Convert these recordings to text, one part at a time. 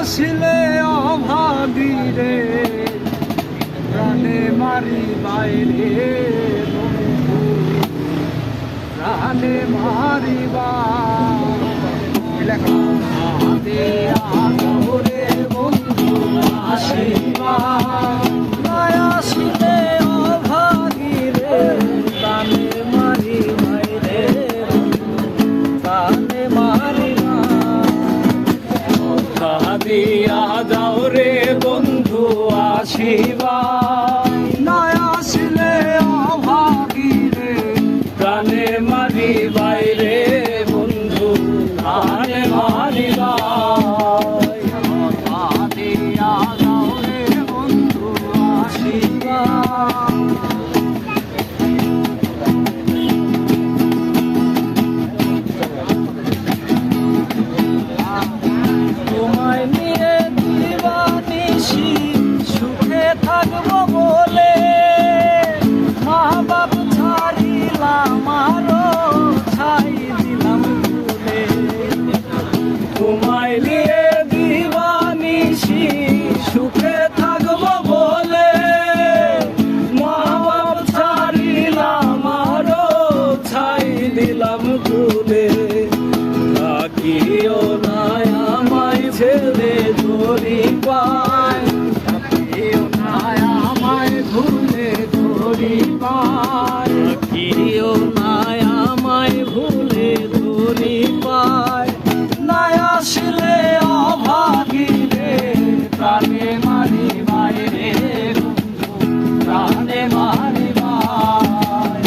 আসিলে অভাগী রে প্রাণে মারি বাইরে প্রাণে মারিবা বন্ধু আসিবা আসিলে অভাগী রে প্রাণে মারি বাইরে প্রাণে মারিবা দিয়া যাও রে বন্ধু আসিবা না আসিলে অভাগী রে প্রাণে মারি বাইরে বন্ধু প্রাণে মারিবা দিয়া যাও রে বন্ধু আসিবা থাকবো বলে মা বাপ ছাড়িলাম আরো ছাই দিলাম ভুলে তোমায় নিয়ে দিবানিসি সুখে থাকবো বলে মা বাপ ছাড়িলাম আরো ছাই দিলাম ভুলে থাকিও না আমায় ছেড়ে ধরি পায় ভুলে ধরি পায় কেউ নাই আমায় ভুলে ধরি পায় না আসলে অভাগী রে প্রাণে মারি বাইরে প্রাণে মারি বাই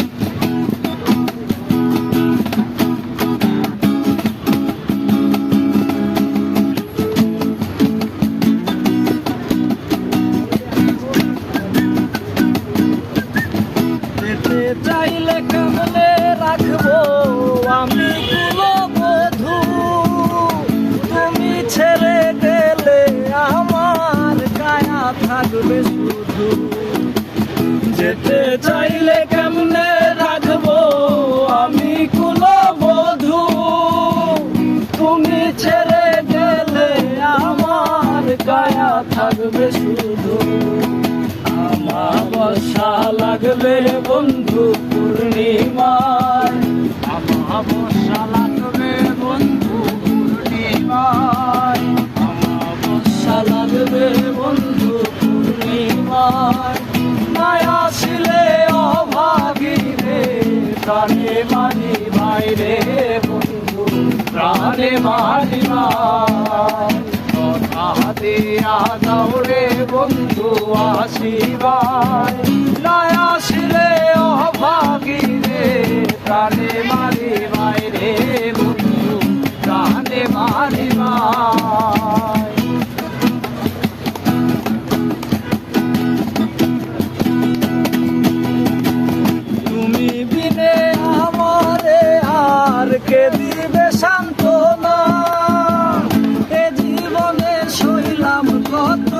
চাইলে কেমনে রাখবো আমি কুলবধূ তুমি ছেড়ে গেলে আমার কায়া থাকবে শুধু যেতে চাইলে কেমনে রাখবো আমি কুলবধূ তুমি ছেড়ে গেলে আমার কায়া থাকবে শুধু আমাবস্যা লাগবে বন্ধু পূর্ণিমায় আমাবস্যা লাগবে বন্ধু পূর্ণিমায় আমাবস্যা লাগবে বন্ধু পূর্ণিমায় না আসিলে অভাগী রে প্রাণে মারি বাইরে বন্ধু প্রাণে মারি দিয়া যাও রে বন্ধু আসিবাই না আসিলে অভাগী রে প্রাণে মারি বাইরে বন্ধু প্রাণে মারিবাই তুমি বিনে আমারে আর কে দিবে সান্ত্বনা কত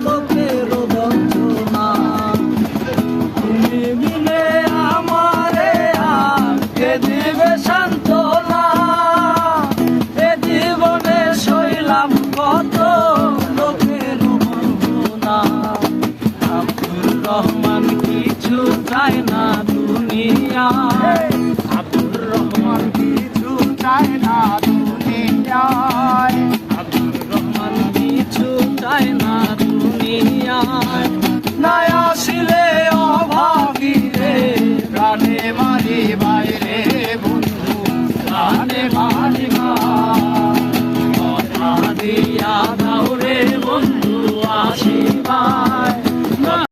লোকের বঞ্চনা তুমি মিলে আমারে আগে দিবে সান্ত্বনা এ জীবনে সইলাম কত লোকের বঞ্চনা আব্দুর রহমান কিছু চায় না দুনিয়ায় আব্দুর রহমান কিছু চায় না দুনিয়ায় চায় না দুনিয়ায় না আসিলে অভাগী রে প্রাণে মারি বাই